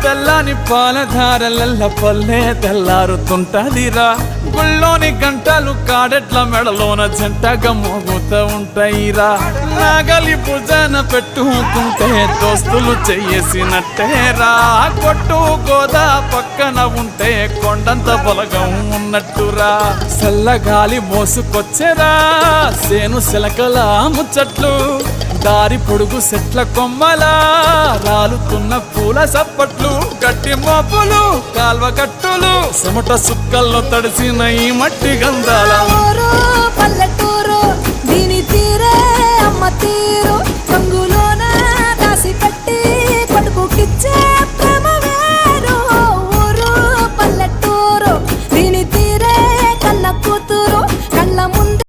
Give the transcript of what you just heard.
తెల్లని పాలధారలల్ల పల్లె తెల్లారుతుంటదిరా గుళ్ళోని గంటలు కాడెట్ల మెడలోన జంటగా మోగుతూ ఉంటాయిరా నాగలి భుజాన పెట్టుకుంటే దోస్తులు చెయ్యేసినట్టేరా కొట్టు గోదా పక్కన ఉంటే కొండంత బలగం ఉన్నట్టురా చల్లగాలి మోసుకొచ్చెరా సేను శిలకల ముచ్చట్లు దారి పొడుగు చెట్ల కొమ్మలా రాలుతున్న పూల సప్పట్లు గట్టి మోపులు కాల్వ కట్టులు చెమట సుక్కల్లో తడిసిన ఈ మట్టి గంధాల